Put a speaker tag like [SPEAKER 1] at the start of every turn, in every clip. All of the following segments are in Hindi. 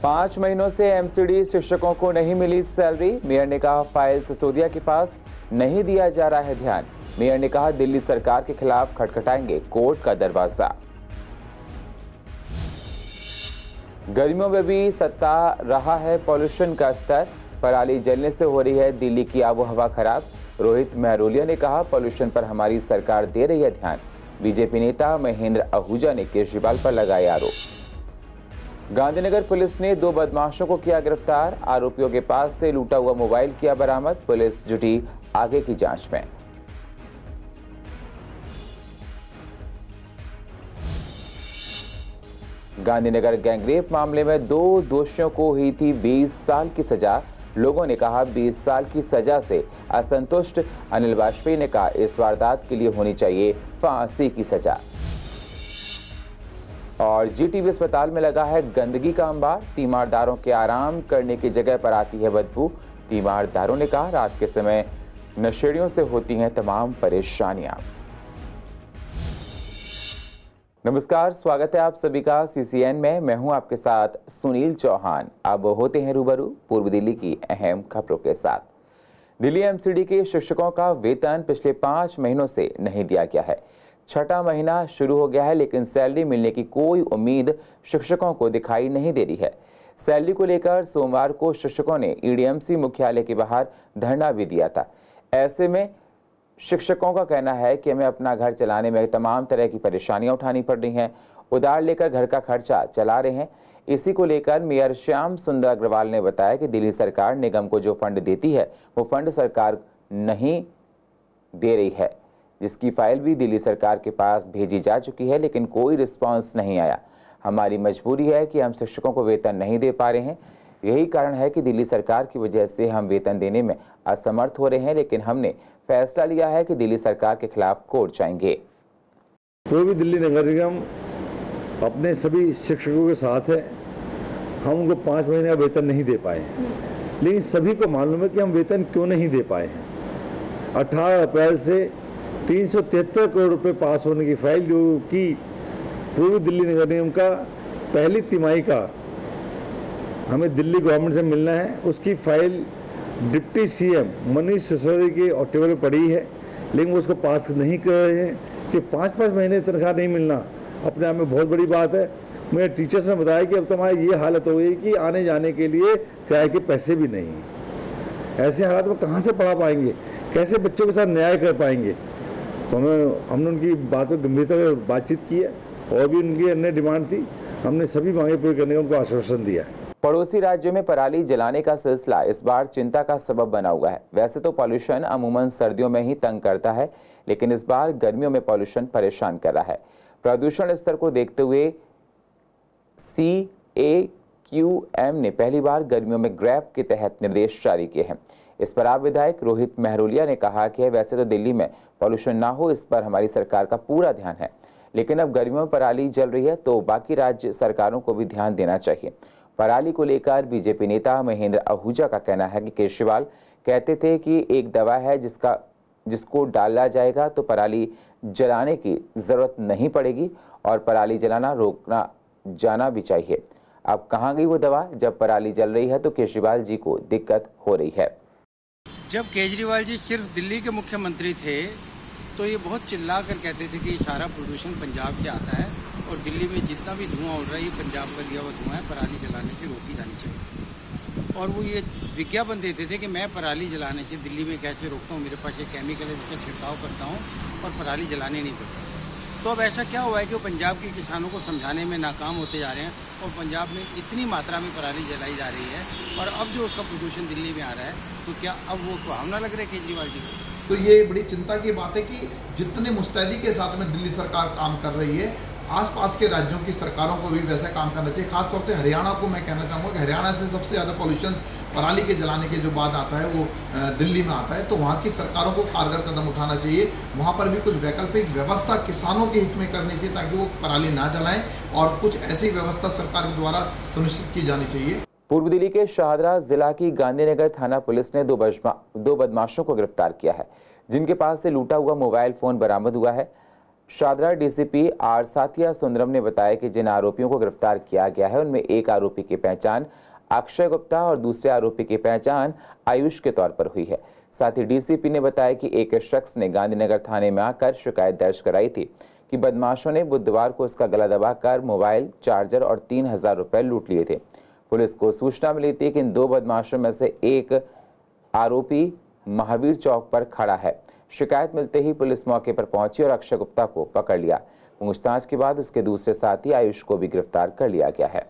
[SPEAKER 1] 5 महीनों से एमसीडी शिक्षकों को नहीं मिली सैलरी। मेयर ने कहा फाइल सिसोदिया के पास नहीं दिया जा रहा है ध्यान। मेयर ने कहा दिल्ली सरकार के खिलाफ खटखटाएंगे कोर्ट का दरवाजा। गर्मियों में भी सता रहा है पॉल्यूशन का स्तर। पराली जलने से हो रही है दिल्ली की आबोहवा खराब। रोहित मेहरोलिया ने कहा पॉल्यूशन पर हमारी सरकार दे रही है ध्यान। बीजेपी नेता महेंद्र आहूजा ने केजरीवाल पर लगाए आरोप। गांधीनगर पुलिस ने 2 बदमाशों को किया गिरफ्तार। आरोपियों के पास से लूटा हुआ मोबाइल किया बरामद। पुलिस जुटी आगे की जांच में। गांधीनगर गैंगरेप मामले में 2 दोषियों को हुई थी 20 साल की सजा। लोगों ने कहा 20 साल की सजा से असंतुष्ट। अनिल वाजपेयी ने कहा इस वारदात के लिए होनी चाहिए फांसी की सजा। और जीटीबी अस्पताल में लगा है गंदगी का अंबार। तीमारदारों के आराम करने की जगह पर आती है बदबू। तीमारदारों ने कहा रात के समय नशेड़ियों से होती हैं तमाम परेशानियां। नमस्कार, स्वागत है आप सभी का सीसीएन में। मैं हूं आपके साथ सुनील चौहान। अब होते हैं रूबरू पूर्व दिल्ली की अहम खबरों के साथ। दिल्ली एमसीडी के शिक्षकों का वेतन पिछले 5 महीनों से नहीं दिया गया है। 6वां महीना शुरू हो गया है लेकिन सैलरी मिलने की कोई उम्मीद शिक्षकों को दिखाई नहीं दे रही है। सैलरी को लेकर सोमवार को शिक्षकों ने ईडीएमसी मुख्यालय के बाहर धरना भी दिया था। ऐसे में शिक्षकों का कहना है कि हमें अपना घर चलाने में तमाम तरह की परेशानियां उठानी पड़ रही हैं। उधार लेकर घर का खर्चा चला रहे हैं। इसी को लेकर मेयर श्याम सुंदर अग्रवाल ने बताया कि दिल्ली सरकार निगम को जो फंड देती है वो फंड सरकार नहीं दे रही है, जिसकी फाइल भी दिल्ली सरकार के पास भेजी जा चुकी है लेकिन कोई रिस्पांस नहीं आया। हमारी मजबूरी है कि हम शिक्षकों को वेतन नहीं दे पा रहे हैं। यही कारण है कि दिल्ली सरकार की वजह से हम वेतन देने में असमर्थ हो रहे हैं, लेकिन हमने फैसला लिया है कि दिल्ली सरकार के खिलाफ कोर्ट जाएंगे।
[SPEAKER 2] पूर्वी दिल्ली नगर निगम अपने सभी शिक्षकों के साथ है। हम उनको 5 महीने का वेतन नहीं दे पाए हैं, लेकिन सभी को मालूम है कि हम वेतन क्यों नहीं दे पाए हैं। 18 अप्रैल से 373 करोड़ रुपए पास होने की फाइल जो कि पूर्वी दिल्ली नगर निगम का पहली तिमाही का हमें दिल्ली गवर्नमेंट से मिलना है, उसकी file deputy CM Manish Sisodia के टेबल पर पड़ी है, लेकिन वो उसको पास नहीं कर रहे हैं कि 5-5 महीने तनख्वाह नहीं मिलना अपने आप में बहुत बड़ी बात है। मेरे टीचर्स ने बताया कि अब तो हमारी ये हालत हो गई कि आने जाने के लिए किराए के पैसे भी नहीं। ऐसे हालात में कहाँ से पढ़ा पाएंगे, कैसे बच्चों के साथ न्याय कर पाएंगे। तो हमने उनकी बात पर गंभीरता से बातचीत की है और भी उनकी अन्य डिमांड थी। हमने सभी मांगे पूरी करने का उनको आश्वासन दिया है।
[SPEAKER 1] पड़ोसी राज्यों में पराली जलाने का सिलसिला इस बार चिंता का सबब बना हुआ है। वैसे तो पॉल्यूशन अमूमन सर्दियों में ही तंग करता है, लेकिन इस बार गर्मियों में पॉल्यूशन परेशान कर रहा है। प्रदूषण स्तर को देखते हुए CAQM ने पहली बार गर्मियों में ग्रैप के तहत निर्देश जारी किए हैं। इस पर आप विधायक रोहित मेहरोलिया ने कहा कि वैसे तो दिल्ली में पॉल्यूशन ना हो, इस पर हमारी सरकार का पूरा ध्यान है, लेकिन अब गर्मियों में पराली जल रही है तो बाकी राज्य सरकारों को भी ध्यान देना चाहिए। पराली को लेकर बीजेपी नेता महेंद्र आहूजा का कहना है कि केजरीवाल कहते थे कि एक दवा है जिसको डाला जाएगा तो पराली जलाने की जरूरत नहीं पड़ेगी और पराली जलाना रोकना जाना भी चाहिए। अब कहां गई वो दवा जब पराली जल रही है तो केजरीवाल जी को दिक्कत हो रही है।
[SPEAKER 3] जब केजरीवाल जी सिर्फ दिल्ली के मुख्यमंत्री थे तो ये बहुत चिल्ला कर कहते थे कि सारा प्रदूषण पंजाब से आता है और दिल्ली में जितना भी धुआं उड़ रहा है ये पंजाब का दिया हुआ धुआं है, पराली जलाने से रोकी जानी चाहिए। और वो ये विज्ञापन देते थे कि मैं पराली जलाने से दिल्ली में कैसे रोकता हूँ, मेरे पास ये केमिकल है जिसका छिड़काव करता हूँ और पराली जलाने नहीं पड़ता। तो अब ऐसा क्या हुआ है कि वो पंजाब के किसानों को समझाने में नाकाम होते जा रहे हैं और पंजाब में इतनी मात्रा में पराली जलाई जा रही है और अब जो उसका प्रदूषण दिल्ली में आ रहा है, तो क्या अब वो सुहावना लग रहा है केजरीवाल जी को?
[SPEAKER 4] तो ये बड़ी चिंता की बात है कि जितने मुस्तैदी के साथ में दिल्ली सरकार काम कर रही है, आसपास के राज्यों की सरकारों को भी वैसे काम करना चाहिए। खासतौर से हरियाणा को मैं कहना चाहूँगा कि हरियाणा से सबसे ज़्यादा पॉल्यूशन पराली के जलाने के जो बाद आता है वो दिल्ली में आता है, तो वहाँ की सरकारों को कारगर कदम उठाना चाहिए। वहाँ पर भी कुछ वैकल्पिक व्यवस्था किसानों के हित में करनी चाहिए ताकि वो पराली ना जलाएं और कुछ ऐसी व्यवस्था सरकार के द्वारा सुनिश्चित की जानी चाहिए।
[SPEAKER 1] पूर्व दिल्ली के शाहदरा जिला की गांधीनगर थाना पुलिस ने 2 बदमाशों को गिरफ्तार किया है, जिनके पास से लूटा हुआ मोबाइल फोन बरामद हुआ है। शादरा डीसीपी आर साथिया सुंदरम ने बताया कि जिन आरोपियों को गिरफ्तार किया गया है उनमें एक आरोपी की पहचान अक्षय गुप्ता और दूसरे आरोपी की पहचान आयुष के तौर पर हुई है। साथ ही डीसीपी ने बताया कि एक शख्स ने गांधीनगर थाने में आकर शिकायत दर्ज कराई थी कि बदमाशों ने बुधवार को उसका गला दबाकर मोबाइल, चार्जर और 3000 रुपए लूट लिए थे। पुलिस को सूचना मिली थी कि इन 2 बदमाशों में से एक आरोपी महावीर चौक पर खड़ा है। शिकायत मिलते ही पुलिस मौके पर पहुंची और अक्षय गुप्ता को पकड़ लिया। पूछताछ के बाद उसके दूसरे साथी आयुष को भी गिरफ्तार कर लिया गया है।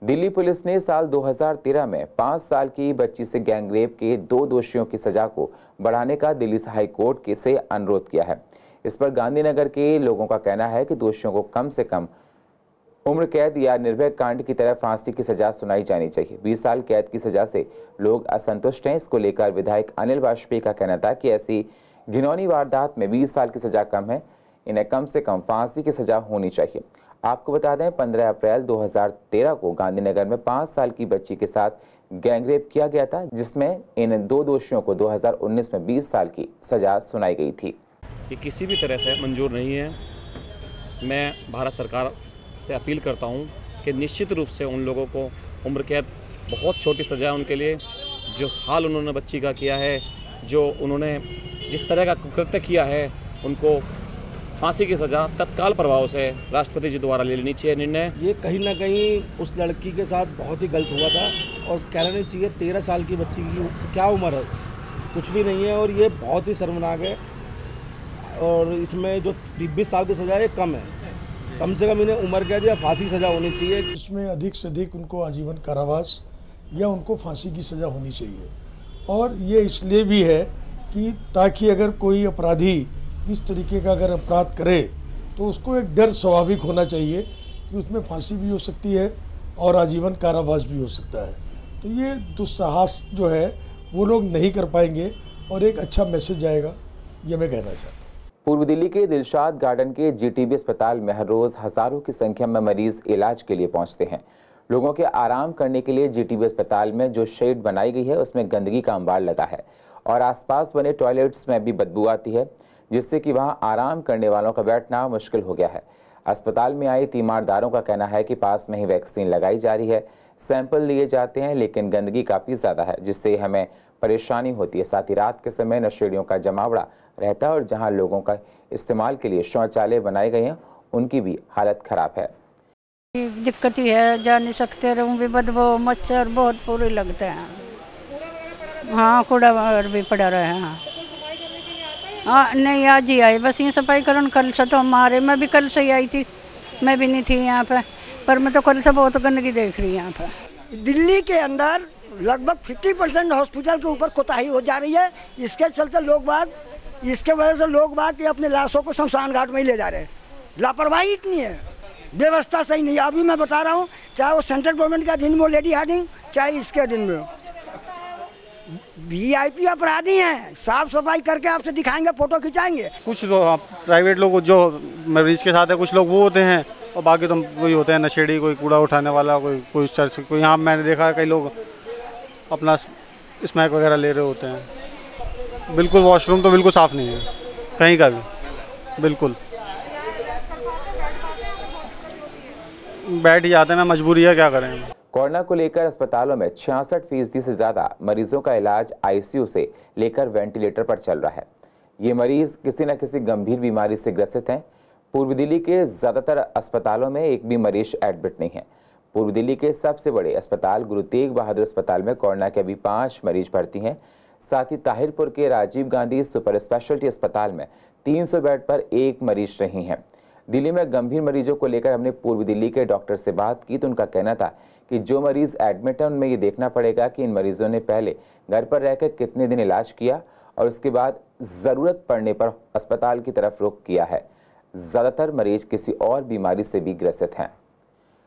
[SPEAKER 1] दिल्ली पुलिस ने साल 2013 में 5 साल की बच्ची से गैंगरेप के 2 दोषियों की सजा को बढ़ाने का दिल्ली हाई कोर्ट से अनुरोध किया है। इस पर गांधीनगर के लोगों का कहना है कि दोषियों को कम से कम उम्र कैद या निर्भया कांड की तरह फांसी की सजा सुनाई जानी चाहिए। 20 साल कैद की सजा से लोग असंतुष्ट हैं। इसको लेकर विधायक अनिल वाजपेयी का कहना था कि ऐसी घिनौनी वारदात में 20 साल की सजा कम है, इन्हें कम से कम फांसी की सजा होनी चाहिए। आपको बता दें 15 अप्रैल 2013 को गांधीनगर में 5 साल की बच्ची के साथ गैंगरेप किया गया था, जिसमें इन 2 दोषियों को 2019 में 20 साल की सजा सुनाई गई थी।
[SPEAKER 5] ये किसी भी तरह से मंजूर नहीं है। मैं भारत सरकार से अपील करता हूं कि निश्चित रूप से उन लोगों को उम्र कैद, बहुत छोटी सज़ा है उनके लिए। जो हाल उन्होंने बच्ची का किया है, जो उन्होंने जिस तरह का कृत्य किया है, उनको फांसी की सज़ा तत्काल प्रभाव से राष्ट्रपति जी द्वारा ले लेनी चाहिए निर्णय।
[SPEAKER 6] ये कहीं ना कहीं उस लड़की के साथ बहुत ही गलत हुआ था और कहना नहीं चाहिए। 13 साल की बच्ची की क्या उम्र है, कुछ भी नहीं है और ये बहुत ही शर्मनाक है। और इसमें जो 20 साल की सज़ा है कम है, कम से कम इन्हें उम्र कैद या फांसी सज़ा होनी चाहिए।
[SPEAKER 7] इसमें अधिक से अधिक उनको आजीवन कारावास या उनको फांसी की सज़ा होनी चाहिए। और ये इसलिए भी है कि ताकि अगर कोई अपराधी इस तरीके का अगर अपराध करे तो उसको एक डर स्वाभाविक होना चाहिए कि उसमें फांसी भी हो सकती है और आजीवन कारावास भी हो सकता है। तो ये दुस्साहस जो है वो लोग नहीं कर पाएंगे और एक अच्छा मैसेज जाएगा, ये मैं कहना चाहता हूँ।
[SPEAKER 1] पूर्व दिल्ली के दिलशाद गार्डन के जीटीबी अस्पताल में हर रोज हजारों की संख्या में मरीज इलाज के लिए पहुंचते हैं। लोगों के आराम करने के लिए जीटीबी अस्पताल में जो शेड बनाई गई है उसमें गंदगी का अंबार लगा है और आसपास बने टॉयलेट्स में भी बदबू आती है, जिससे कि वहां आराम करने वालों का बैठना मुश्किल हो गया है। अस्पताल में आए तीमारदारों का कहना है कि पास में ही वैक्सीन लगाई जा रही है, सैंपल लिए जाते हैं, लेकिन गंदगी काफ़ी ज़्यादा है जिससे हमें परेशानी होती है। साथ ही रात के समय नशेड़ियों का जमावड़ा रहता है और जहां लोगों का इस्तेमाल के लिए शौचालय बनाए गए हैं उनकी भी हालत खराब है।
[SPEAKER 8] दिक्कत ही है, जा नहीं सकते, रूम भी बदबू, मच्छर बहुत पूरे लगते हैं। हाँ, कूड़ा भी पड़ा रहा है। हाँ नहीं, आज ही आई बस ये सफाई करन। कल से तो हमारे, मैं भी कल से ही आई थी, मैं भी नहीं थी यहाँ पे, पर मैं तो कल से बहुत गंदगी देख रही हूँ यहाँ पे।
[SPEAKER 9] दिल्ली के अंदर लगभग 50% हॉस्पिटल के ऊपर कोताही हो जा रही है। इसके चलते इसके वजह से लोग बाग अपने लाशों को शमशान घाट में ही ले जा रहे हैं। लापरवाही इतनी है, व्यवस्था सही नहीं है। अभी मैं बता रहा हूँ, चाहे वो सेंट्रल गवर्नमेंट के अधीन में हो लेडी हार्डिंग, चाहे इसके अधीन में हो, वीआईपी अपराधी हैं। साफ सफाई करके आपसे दिखाएंगे, फोटो खिंचाएंगे।
[SPEAKER 10] कुछ लोग प्राइवेट लोग जो मरीज के साथ है, कुछ लोग वो होते हैं और बाकी तो वही होते हैं नशेड़ी, कोई कूड़ा उठाने वाला, कोई चर्च, कोई यहाँ मैंने देखा है कई लोग अपना स्मैक वगैरह ले रहे होते हैं। बिल्कुल वॉशरूम तो बिल्कुल साफ़ नहीं है कहीं का भी, बिल्कुल बैठ ही जाते हैं ना, मजबूरी है, क्या करें।
[SPEAKER 1] कोरोना को लेकर अस्पतालों में 66% से ज़्यादा मरीजों का इलाज आईसीयू से लेकर वेंटिलेटर पर चल रहा है। ये मरीज किसी न किसी गंभीर बीमारी से ग्रसित हैं। पूर्व दिल्ली के ज़्यादातर अस्पतालों में एक भी मरीज एडमिट नहीं है। पूर्व दिल्ली के सबसे बड़े अस्पताल गुरु तेग बहादुर अस्पताल में कोरोना के अभी 5 मरीज भर्ती हैं। साथ ही ताहिरपुर के राजीव गांधी सुपर स्पेशलिटी अस्पताल में 300 बेड पर 1 मरीज नहीं है। दिल्ली में गंभीर मरीजों को लेकर हमने पूर्व दिल्ली के डॉक्टर से बात की तो उनका कहना था कि जो मरीज एडमिट है उनमें ये देखना पड़ेगा कि इन मरीजों ने पहले घर पर रहकर कितने दिन इलाज किया और उसके बाद ज़रूरत पड़ने पर अस्पताल की तरफ रुख किया है। ज़्यादातर मरीज किसी और बीमारी से भी ग्रसित हैं।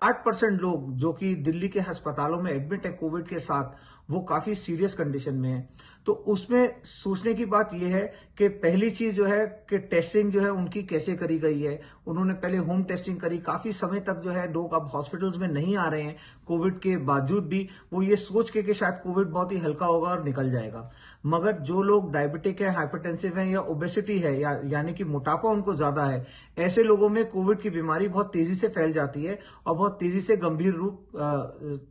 [SPEAKER 11] 8% लोग जो कि दिल्ली के अस्पतालों में एडमिट है कोविड के साथ, वो काफी सीरियस कंडीशन में है। तो उसमें सोचने की बात यह है कि पहली चीज जो है कि टेस्टिंग जो है उनकी कैसे करी गई है। उन्होंने पहले होम टेस्टिंग करी, काफी समय तक जो है लोग अब हॉस्पिटल्स में नहीं आ रहे हैं कोविड के बावजूद भी, वो ये सोच के कि शायद कोविड बहुत ही हल्का होगा और निकल जाएगा। मगर जो लोग डायबिटिक है, हाइपरटेंसिव है या ओबेसिटी है यानी कि मोटापा उनको ज्यादा है, ऐसे लोगों में कोविड की बीमारी बहुत तेजी से फैल जाती है और बहुत तेजी से गंभीर रूप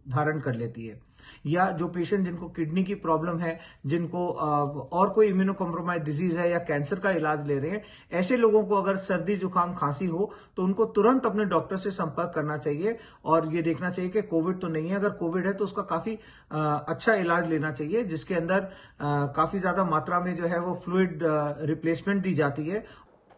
[SPEAKER 11] धारण कर लेती है। या जो पेशेंट जिनको किडनी की प्रॉब्लम है, जिनको और कोई इम्यूनो कॉम्प्रोमाइज डिजीज है या कैंसर का इलाज ले रहे हैं, ऐसे लोगों को अगर सर्दी जुकाम खांसी हो तो उनको तुरंत अपने डॉक्टर से संपर्क करना चाहिए और ये देखना चाहिए कि कोविड तो नहीं है। अगर कोविड है तो उसका काफी अच्छा इलाज लेना चाहिए, जिसके अंदर काफी ज्यादा मात्रा में जो है वो फ्लूइड रिप्लेसमेंट दी जाती है।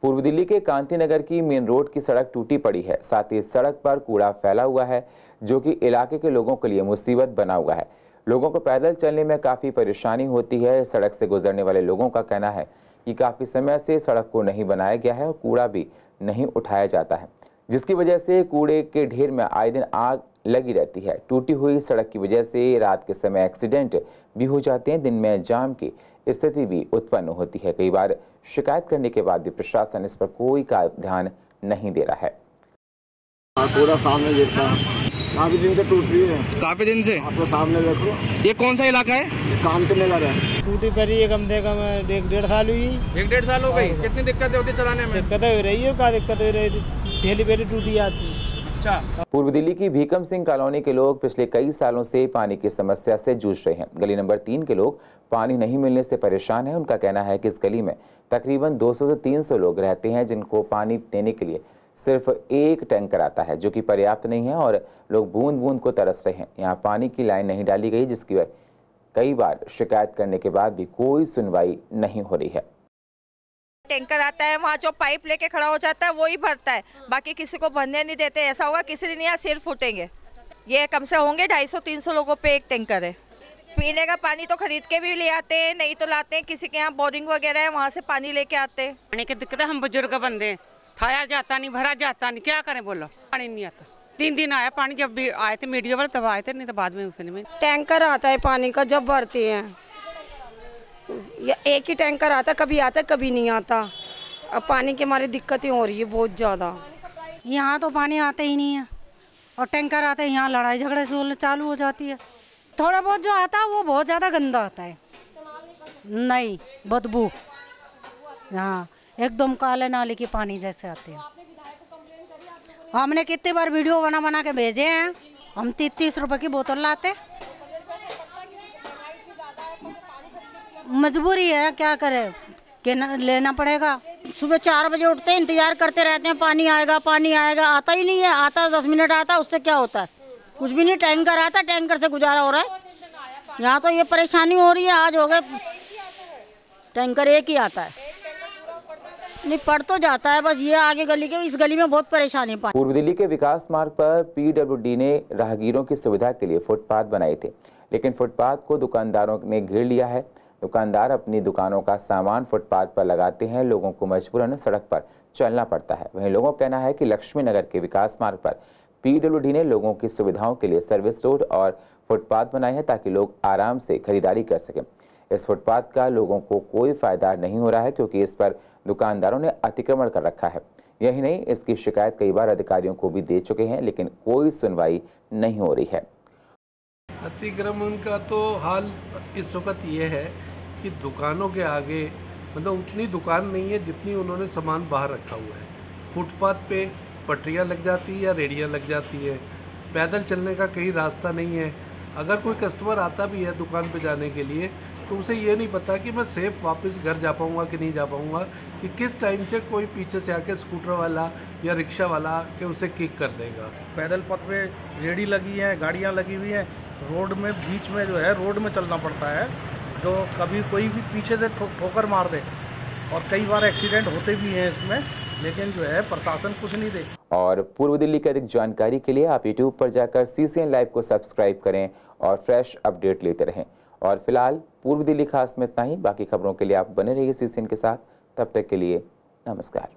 [SPEAKER 1] पूर्व दिल्ली के कांति नगर की मेन रोड की सड़क टूटी पड़ी है, साथ ही सड़क पर कूड़ा फैला हुआ है जो कि इलाके के लोगों के लिए मुसीबत बना हुआ है। लोगों को पैदल चलने में काफ़ी परेशानी होती है। सड़क से गुजरने वाले लोगों का कहना है कि काफ़ी समय से सड़क को नहीं बनाया गया है और कूड़ा भी नहीं उठाया जाता है, जिसकी वजह से कूड़े के ढेर में आए दिन आग लगी रहती है। टूटी हुई सड़क की वजह से रात के समय एक्सीडेंट भी हो जाते हैं, दिन में जाम की स्थिति भी उत्पन्न होती है। कई बार शिकायत करने के बाद भी प्रशासन इस पर कोई ध्यान नहीं दे रहा है।
[SPEAKER 12] पूरा सामने देखता काफी दिन से टूट रही है।
[SPEAKER 13] काफी दिन से
[SPEAKER 12] आपको सामने देखो।
[SPEAKER 13] ये कौन सा इलाका है?
[SPEAKER 12] कांति नगर है।
[SPEAKER 14] टूटी पड़ी है, कम से कम 1.5 साल हुई।
[SPEAKER 13] 1.5 साल हो गई। कितनी दिक्कतें होती चलाने में?
[SPEAKER 14] दिक्कतें हो रही है, क्या दिक्कत हो रही थी, डेली बेली टूटी जाती।
[SPEAKER 13] अच्छा।
[SPEAKER 1] पूर्व दिल्ली की भीकम सिंह कॉलोनी के लोग पिछले कई सालों से पानी की समस्या से जूझ रहे हैं। गली नंबर 3 के लोग पानी नहीं मिलने से परेशान हैं। उनका कहना है कि इस गली में तकरीबन 200 से 300 लोग रहते हैं, जिनको पानी देने के लिए सिर्फ एक टैंकर आता है, जो कि पर्याप्त नहीं है और लोग बूंद बूंद को तरस रहे हैं। यहाँ पानी की लाइन नहीं डाली गई, जिसकी कई बार शिकायत करने के बाद भी कोई सुनवाई नहीं हो रही है।
[SPEAKER 15] टैंकर आता है, वहाँ जो पाइप लेके खड़ा हो जाता है वो ही भरता है, बाकी किसी को भरने नहीं देते। ऐसा होगा किसी दिन यहाँ सिर फूटेंगे। ये कम से होंगे 250-300 लोगों पे एक टैंकर है। पीने का पानी तो खरीद के भी ले आते हैं, नहीं तो लाते हैं, किसी के यहाँ बोरिंग वगैरह है वहाँ से पानी लेके आते हैं।
[SPEAKER 16] पानी की दिक्कत है, हम बुजुर्ग बंदे, खाया जाता नहीं, भरा जाता नहीं, क्या करें बोलो। पानी नहीं आता। 3 दिन आया पानी, जब भी आए थे मीडिया वाले तब आए थे, नहीं तो बाद में उसने में।
[SPEAKER 17] टैंकर आता है पानी का, जब भरती है एक ही टैंकर आता है, कभी आता है कभी नहीं आता। अब पानी की हमारी दिक्कतें हो रही है बहुत ज़्यादा।
[SPEAKER 18] यहाँ तो पानी आता ही नहीं है और टैंकर आता है, यहाँ लड़ाई झगड़े से चालू हो जाती है। थोड़ा बहुत जो आता है वो बहुत ज़्यादा गंदा आता है, नहीं बदबू, हाँ एकदम काले नाले के पानी जैसे आते हैं। हमने कितनी बार वीडियो बना के भेजे हैं। हम 30 रुपए की बोतल लाते, मजबूरी है, क्या करें, लेना पड़ेगा।
[SPEAKER 17] सुबह 4 बजे उठते हैं, इंतजार करते रहते हैं पानी आएगा पानी आएगा, आता ही नहीं है। आता 10 मिनट आता है, उससे क्या होता है, कुछ भी नहीं। टैंकर आता है, टैंकर से गुजारा हो रहा है। यहाँ तो ये परेशानी हो रही है, आज हो गए टैंकर एक ही आता है, नहीं पड़ तो जाता है, बस ये आगे गली के, इस गली में बहुत परेशानी है।
[SPEAKER 1] पूर्व दिल्ली के विकास मार्ग पर पीडब्ल्यूडी ने राहगीरों की सुविधा के लिए फुटपाथ बनाए थे, लेकिन फुटपाथ को दुकानदारों ने घेर लिया है। दुकानदार अपनी दुकानों का सामान फुटपाथ पर लगाते हैं, लोगों को मजबूरन सड़क पर चलना पड़ता है। वहीं लोगों का कहना है कि लक्ष्मी नगर के विकास मार्ग पर पीडब्ल्यूडी ने लोगों की सुविधाओं के लिए सर्विस रोड और फुटपाथ बनाए हैं, ताकि लोग आराम से खरीदारी कर सकें। इस फुटपाथ का लोगों को कोई फायदा नहीं हो रहा है, क्योंकि इस पर दुकानदारों ने अतिक्रमण कर रखा है। यही नहीं, इसकी शिकायत कई बार अधिकारियों को भी दे चुके हैं, लेकिन कोई सुनवाई नहीं हो रही है।
[SPEAKER 19] अतिक्रमण का तो हाल इस वक्त ये है कि दुकानों के आगे मतलब उतनी दुकान नहीं है जितनी उन्होंने सामान बाहर रखा हुआ है। फुटपाथ पे पटरियां लग जाती है या रेडियां लग जाती है, पैदल चलने का कहीं रास्ता नहीं है। अगर कोई कस्टमर आता भी है दुकान पे जाने के लिए तो उसे ये नहीं पता कि मैं सेफ वापस घर जा पाऊँगा कि नहीं जा पाऊँगा, कि किस टाइम से कोई पीछे से आके स्कूटर वाला या रिक्शा वाला के उसे किक कर देगा।
[SPEAKER 6] पैदल पथ पे रेडी लगी है, गाड़ियाँ लगी हुई हैं, रोड में बीच में जो है रोड में चलना पड़ता है, जो कभी कोई भी पीछे से ठोकर मार दे, और कई बार एक्सीडेंट होते भी हैं इसमें, लेकिन जो है प्रशासन कुछ नहीं दे।
[SPEAKER 1] और पूर्व दिल्ली की अधिक जानकारी के लिए आप YouTube पर जाकर CCN लाइव को सब्सक्राइब करें और फ्रेश अपडेट लेते रहें। और फिलहाल पूर्व दिल्ली खास में इतना ही। बाकी खबरों के लिए आप बने रहिए CCN के साथ। तब तक के लिए नमस्कार।